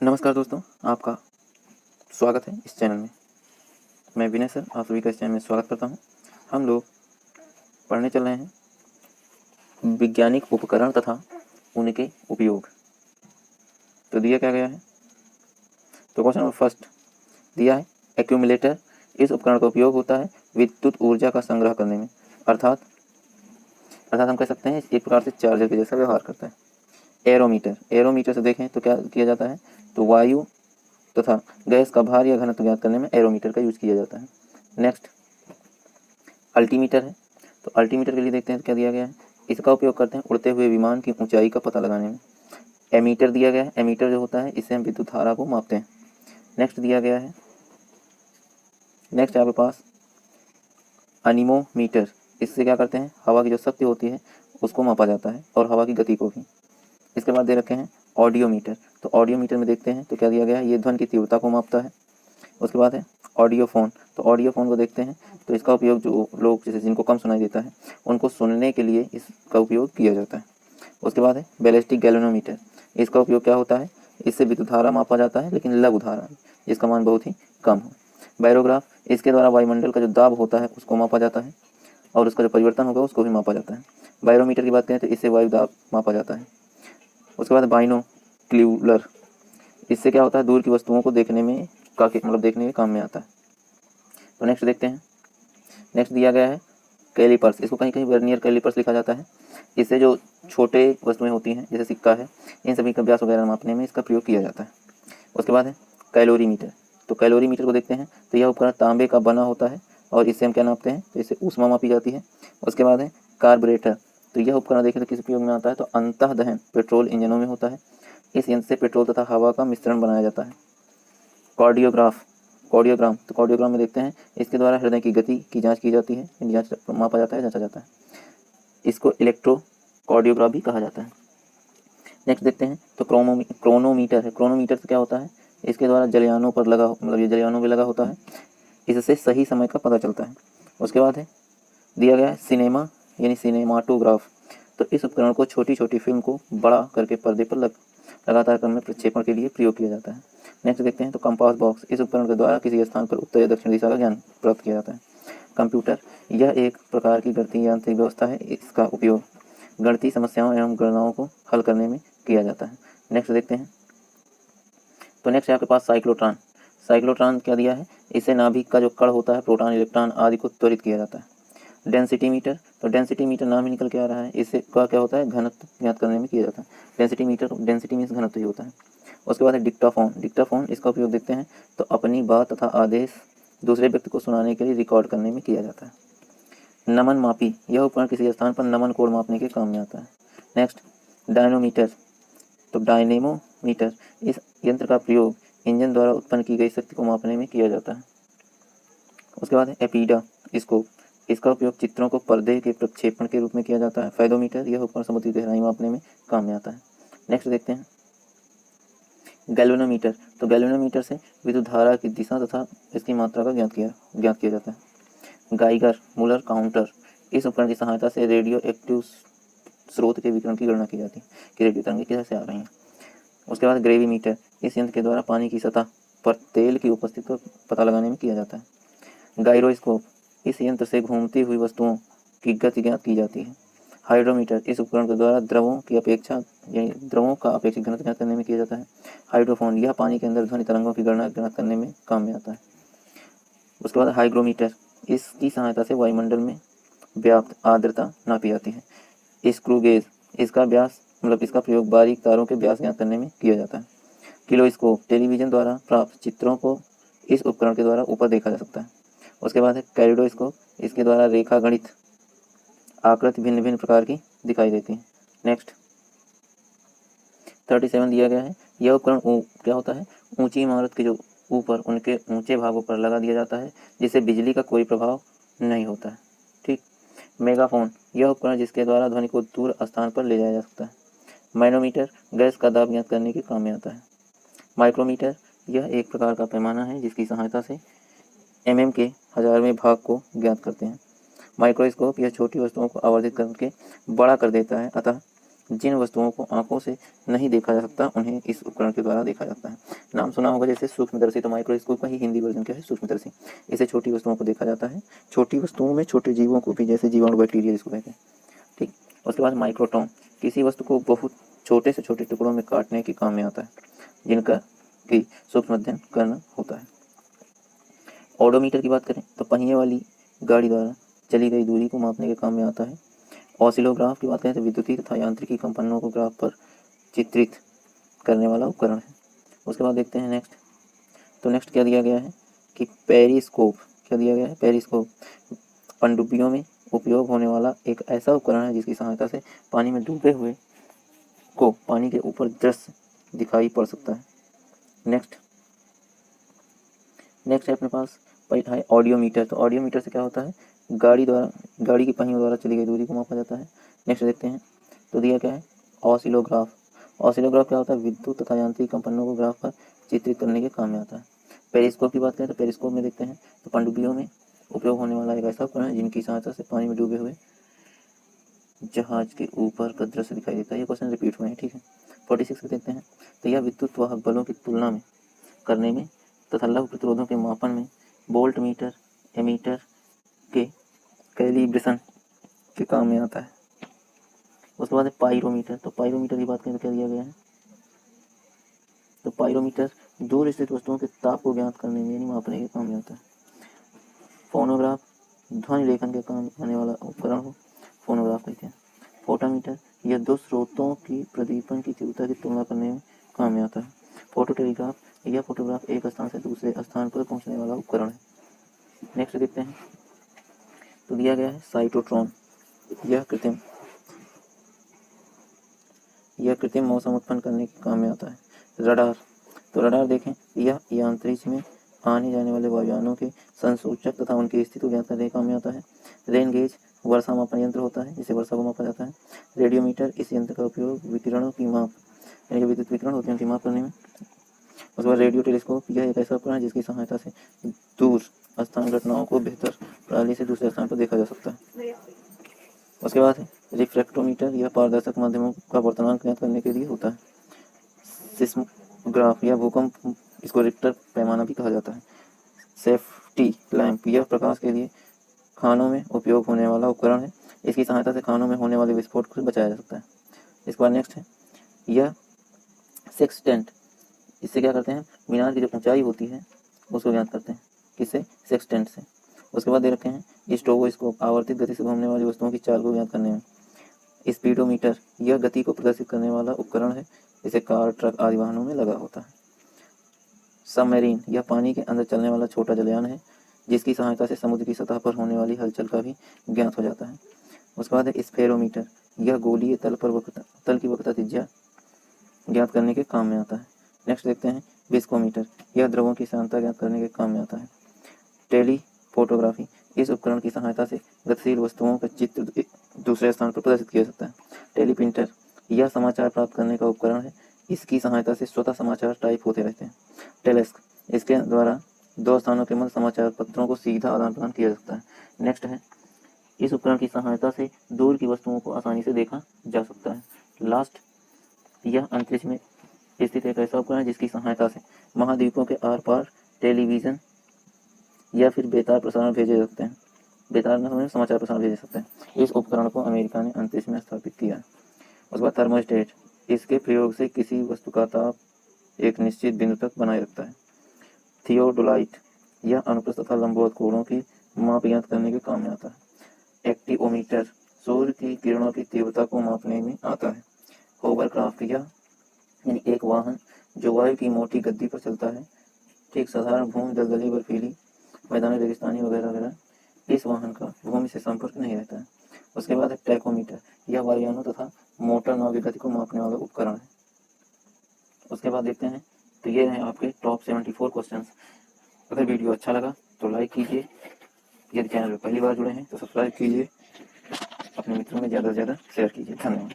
नमस्कार दोस्तों, आपका स्वागत है इस चैनल में। मैं विनय सर आप सभी का इस चैनल में स्वागत करता हूं। हम लोग पढ़ने चल रहे हैं वैज्ञानिक उपकरण तथा उनके उपयोग। तो दिया क्या गया है, तो क्वेश्चन नंबर फर्स्ट दिया है एक्यूमुलेटर। इस उपकरण का उपयोग होता है विद्युत ऊर्जा का संग्रह करने में, अर्थात हम कह सकते हैं एक प्रकार से चार्जर के जैसा व्यवहार करता है। एरोमीटर से देखें तो क्या किया जाता है, तो वायु तथा गैस का भार या घनत्व ज्ञात करने में एरोमीटर का यूज किया जाता है। नेक्स्ट अल्टीमीटर है, तो अल्टीमीटर के लिए देखते हैं तो क्या दिया गया है, इसका उपयोग करते हैं उड़ते हुए विमान की ऊंचाई का पता लगाने में। एमीटर दिया गया है, एमीटर जो होता है इससे हम विद्युत धारा को मापते हैं। नेक्स्ट दिया गया है, नेक्स्ट आपके पास अनिमोमीटर, इससे क्या करते हैं हवा की जो शक्ति होती है उसको मापा जाता है और हवा की गति को भी। इसके बाद दे रखे हैं ऑडियोमीटर, तो ऑडियोमीटर में देखते हैं तो क्या दिया गया है, ये ध्वनि की तीव्रता को मापता है। उसके बाद है ऑडियोफोन, तो ऑडियोफोन को देखते हैं तो इसका उपयोग जो लोग जैसे जिनको कम सुनाई देता है उनको सुनने के लिए इसका उपयोग किया जाता है। उसके बाद है बैलिस्टिक गैल्वेनोमीटर, इसका उपयोग क्या होता है, इससे विद्युत धारा मापा जाता है लेकिन लघु धारा जिसका मान बहुत ही कम हो। बायरोग्राफ, इसके द्वारा वायुमंडल का जो दाब होता है उसको मापा जाता है और उसका जो परिवर्तन होगा उसको भी मापा जाता है। बायरोमीटर की बात करें तो इससे वायु दाब मापा जाता है। उसके बाद बाइनोक्यूलर, इससे क्या होता है दूर की वस्तुओं को देखने में देखने के काम में आता है। तो नेक्स्ट देखते हैं, नेक्स्ट दिया गया है कैलिपर्स, इसको कहीं कहीं वर्नियर कैलिपर्स लिखा जाता है। इससे जो छोटे वस्तुएं होती हैं जैसे सिक्का है इन सभी का व्यास वगैरह मापने में इसका प्रयोग किया जाता है। उसके बाद है कैलोरीमीटर, तो कैलोरीमीटर को देखते हैं तो यह उपकरण तांबे का बना होता है और इससे हम क्या नापते हैं, तो इससे ऊष्मा मापी जाती है। उसके बाद है कार्बोरेटर, तो यह उपकरण देखें तो किस उपयोग में आता है, तो अंतः दहन पेट्रोल इंजनों में होता है। इस यंत्र से पेट्रोल तथा हवा का मिश्रण बनाया जाता है। कार्डियोग्राम, तो कार्डियोग्राम में देखते हैं इसके द्वारा हृदय की गति की जांच की जाती है, जांच मापा जाता है, जांचा जाता है। इसको इलेक्ट्रोकार्डियोग्राफ भी कहा जाता है। नेक्स्ट देखते हैं तो क्रोनोमीटर है, क्रोनोमीटर से क्या होता है, इसके द्वारा जलयानों पर लगा ये जलयानों में लगा होता है, इससे सही समय का पता चलता है। उसके बाद है दिया गया है सिनेमा यानी सिनेमाटोग्राफ, तो इस उपकरण को छोटी छोटी फिल्म को बड़ा करके पर्दे पर लगातार क्रम में प्रक्षेपण के लिए प्रयोग किया जाता है। नेक्स्ट देखते हैं तो कंपास बॉक्स, इस उपकरण के द्वारा किसी स्थान पर उत्तर या दक्षिण दिशा का ज्ञान प्राप्त किया जाता है। कंप्यूटर, यह एक प्रकार की गणितीय यांत्रिक व्यवस्था है, इसका उपयोग गणितीय समस्याओं एवं गणनाओं को हल करने में किया जाता है। नेक्स्ट देखते हैं तो नेक्स्ट है आपके पास साइक्लोट्रॉन, साइक्लोट्रॉन क्या दिया है, इससे नाभिक का जो कण होता है प्रोटॉन इलेक्ट्रॉन आदि को त्वरित किया जाता है। डेंसिटी मीटर, तो डेंसिटी मीटर नाम ही निकल के आ रहा है, इससे का क्या होता है घनत्व ज्ञात करने में किया जाता है। डेंसिटी मीटर, डेंसिटी मीन्स घनत्व ही होता है। उसके बाद है डिक्टाफोन, डिक्टाफोन इसका उपयोग देखते हैं तो अपनी बात तथा आदेश दूसरे व्यक्ति को सुनाने के लिए रिकॉर्ड करने में किया जाता है। नमन मापी, यह उपकरण किसी स्थान पर नमन कोण मापने के काम में आता है। नेक्स्ट डायनोमीटर, तो डायनेमोमीटर, इस यंत्र का प्रयोग इंजन द्वारा उत्पन्न की गई शक्ति को मापने में किया जाता है। उसके बाद है एपीडा स्कोप, इसका उपयोग चित्रों को पर्दे के प्रक्षेपण के रूप में किया जाता है। फायदोमीटर, यह उपकरण समुद्री गहराई मापने में काम में आता है। नेक्स्ट देखते हैं गैल्वेनोमीटर, तो गैल्वेनोमीटर से विद्युत धारा की दिशा तथा इसकी मात्रा का ज्ञात किया जाता है। गाइगर मूलर काउंटर, इस उपकरण की सहायता से रेडियो एक्टिव स्रोत के विकिरण की गणना की जाती है कि रेडियो तरंगें कैसे आ रही हैं। उसके बाद ग्रेविमीटर, इस यंत्र के द्वारा पानी की सतह पर तेल की उपस्थिति का पता लगाने में किया जाता है। गायरोस्कोप, इस यंत्र से घूमती हुई वस्तुओं की गति ज्ञात की जाती है। हाइड्रोमीटर, इस उपकरण के द्वारा द्रवों का अपेक्षित घनत्व ज्ञात करने में किया जाता है। हाइड्रोफोन, यह पानी के अंदर ध्वनि तरंगों की गणना ज्ञात करने में काम में आता है। उसके बाद हाइग्रोमीटर, इसकी सहायता से वायुमंडल में व्याप्त आर्द्रता नापी जाती है। स्क्रू गेज, इसका व्यास इसका प्रयोग बारीक तारों के व्यास ज्ञात करने में किया जाता है। किलोस्कोप, टेलीविजन द्वारा प्राप्त चित्रों को इस उपकरण के द्वारा ऊपर देखा जा सकता है। उसके बाद है कैलिडोस्कोप, इसके द्वारा रेखा गणित आकृति भिन्न भिन्न प्रकार की दिखाई देती है। नेक्स्ट 37 दिया गया है, यह उपकरण क्या होता है, ऊंची इमारत के जो ऊपर उनके ऊंचे भागों पर लगा दिया जाता है जिससे बिजली का कोई प्रभाव नहीं होता है। ठीक। मेगाफोन, यह उपकरण जिसके द्वारा ध्वनि को दूर स्थान पर ले जाया जा सकता है। मैनोमीटर, गैस का दाब ज्ञात करने के काम में आता है। माइक्रोमीटर, यह एक प्रकार का पैमाना है जिसकी सहायता से mm के 1000वें भाग को ज्ञात करते हैं। माइक्रोस्कोप, यह छोटी वस्तुओं को आवर्धित करके बड़ा कर देता है, अतः जिन वस्तुओं को आंखों से नहीं देखा जा सकता उन्हें इस उपकरण के द्वारा देखा जाता है। नाम सुना होगा जैसे सूक्ष्मदर्शी, तो माइक्रोस्कोप का ही हिंदी वर्जन क्या है, सूक्ष्मदर्शी। इसे छोटी वस्तुओं को देखा जाता है, छोटी वस्तुओं में छोटे जीवों को भी, जैसे जीवाणु, बैक्टीरिया जिसको कहते हैं। ठीक। उसके बाद माइक्रोटोम, किसी वस्तु को बहुत छोटे से छोटे टुकड़ों में काटने के काम में आता है, जिनका की सूक्ष्म अध्ययन करना होता है। ओडोमीटर की बात करें तो पहिए वाली गाड़ी द्वारा चली गई दूरी को मापने के काम में आता है। ऑसिलोग्राफ की बात करें तो विद्युतीय तथा यांत्रिकी कंपनों को ग्राफ पर चित्रित करने वाला उपकरण है। उसके बाद देखते हैं नेक्स्ट। तो नेक्स्ट क्या दिया गया है कि पेरिस्कोप। क्या दिया गया है? पेरिस्कोप पनडुब्बियों में उपयोग होने वाला एक ऐसा उपकरण है जिसकी सहायता से पानी में डूबे हुए को पानी के ऊपर दृश्य दिखाई पड़ सकता है। नेक्स्ट है अपने पास है ऑडियोमीटर। तो ऑडियोमीटर से क्या होता है? गाड़ी की पहियों द्वारा चली गई दूरी को मापा जाता है। नेक्स्ट देखते हैं। तो दिया क्या है? ऑसिलोग्राफ। ऑसिलोग्राफ क्या होता है? विद्युत तथा यांत्रिक कंपनों को ग्राफ पर चित्रित करने के काम में आता है। पेरिस्कोप की बात करें तो पेरिस्कोप में देखते हैं तो पनडुब्बियों में उपयोग होने वाला एक ऐसा उपकरण है जिनकी सहायता से पानी में डूबे हुए जहाज के ऊपर का दृश्य दिखाई देता है। ये क्वेश्चन रिपीट हुए हैं, ठीक है। 46 को देखते हैं। तो यह विद्युत वाहक बलों की तुलना में करने में तथा लघु प्रतिरोधों के मापन में वोल्ट मीटर, एमीटर के कैलिब्रेशन के काम में आता है। उसके बाद है पाइरोमीटर। तो पाइरोमीटर की बात करें तो क्या दिया गया है? तो पाइरोमीटर दूर स्थित वस्तुओं के ताप को ज्ञात करने में यानी मापने के काम में आता है। फोनोग्राफ ध्वनि लेखन के काम आने वाला उपकरण को फोनोग्राफ कहते हैं। फोटोमीटर यह दो स्रोतों की प्रदीपन की तीव्रता की तुलना करने में काम में आता है। फोटो टेलीग्राफ यह फोटोग्राफ एक स्थान से दूसरे स्थान पर पहुंचने वाला उपकरण है। नेक्स्ट देखते हैं। तो दिया गया है साइटोट्रॉन। यह कृत्रिम मौसम उत्पन्न करने के काम में आता है। रडार। तो रडार देखें, यह अंतरिक्ष में आने जाने वाले वायुयानों के संसूचक तथा उनकी स्थिति को ज्ञात करने के काम में आता है। रेन गेज वर्षा मापन यंत्र होता है जिसे वर्षा को मापा जाता है। रेडियोमीटर इस यंत्र का उपयोग विकिरणों की माप यानी कि विद्युत विकिरण होते हैं उनकी माप करने में। उसके बाद रेडियो टेलीस्कोप यह एक ऐसा उपकरण है जिसकी सहायता से दूर स्थान घटनाओं को बेहतर प्रणाली से दूसरे स्थान पर देखा जा सकता है। उसके बाद है रिफ्रैक्टोमीटर। यह पारदर्शक माध्यमों का वर्तमान ज्ञात करने के लिए होता है। सिस्मोग्राफ या भूकंप, इसको रिक्टर पैमाना भी कहा जाता है। सेफ्टी लैंप यह प्रकाश के लिए खानों में उपयोग होने वाला उपकरण है। इसकी सहायता से खानों में होने वाले विस्फोट को बचाया जा सकता है। इसके बाद नेक्स्ट है यह सेक्सटेंट। इससे क्या करते हैं? मीनार की जो ऊंचाई होती है उसको ज्ञात करते हैं। किससे? सेक्सटेंट से। उसके बाद दे रखे हैं स्ट्रोबोस्कोप आवर्तित गति से घूमने वाली वस्तुओं की चाल को ज्ञात करने में। स्पीडोमीटर यह गति को प्रदर्शित करने वाला उपकरण है, इसे कार, ट्रक आदि वाहनों में लगा होता है। सबमरीन यह पानी के अंदर चलने वाला छोटा जलयान है जिसकी सहायता से समुद्र की सतह पर होने वाली हलचल का भी ज्ञात हो जाता है। उसके बाद है स्फेरोमीटर। यह गोलीय तल की वक्रता त्रिज्या ज्ञात करने के काम में आता है। नेक्स्ट देखते हैं विस्कोमीटर। यह द्रवों की सांद्रता ज्ञात करने के काम में आता है। टेलीफोटोग्राफी इस उपकरण की सहायता से गतिशील वस्तुओं का चित्र दूसरे स्थान पर प्रदर्शित किया जा सकता है। टेलीप्रिंटर यह समाचार प्राप्त करने का उपकरण है, इसकी सहायता से स्वतः समाचार टाइप होते रहते हैं। टेलेस्क इसके द्वारा दो स्थानों के मध्य समाचार पत्रों को सीधा आदान प्रदान किया जा सकता है। नेक्स्ट है इस उपकरण की सहायता से दूर की वस्तुओं को आसानी से देखा जा सकता है। लास्ट यह अंतरिक्ष में स्थित एक ऐसा उपकरण है जिसकी सहायता से महाद्वीपों के आर पार टेलीविजन या फिर बेतार प्रसारण भेजे सकते हैं। बेतार में समाचार प्रसारण भेज सकते हैं। इस उपकरण को अमेरिका ने अंतरिक्ष में स्थापित किया है। उसके बाद थर्मोस्टेट इसके प्रयोग से किसी वस्तु का ताप एक निश्चित बिंदु तक बनाए रखता है। थियोडोलाइट यह अनुप्रस्थ तथा लंबवत कोणों की माप ज्ञात करने के काम में आता है। एक्टिओमीटर सूर्य की किरणों की तीव्रता को मापने में आता है। होवरक्राफ्ट यानी एक वाहन जो वायु की मोटी गद्दी पर चलता है, ठीक साधारण भूमि, दलदली, बर्फीली मैदानी, रेगिस्तानी वगैरह वगैरह इस वाहन का भूमि से संपर्क नहीं रहता है। उसके बाद है टैकोमीटर। यह वायुयानों तथा मोटर नाव की गति को मापने वाला उपकरण है। उसके बाद देखते हैं। तो ये हैं आपके टॉप 74 क्वेश्चंस। अगर वीडियो अच्छा लगा तो लाइक कीजिए, यदि चैनल पर पहली बार जुड़े हैं तो सब्सक्राइब कीजिए, अपने मित्रों में ज़्यादा से ज़्यादा शेयर कीजिए। धन्यवाद।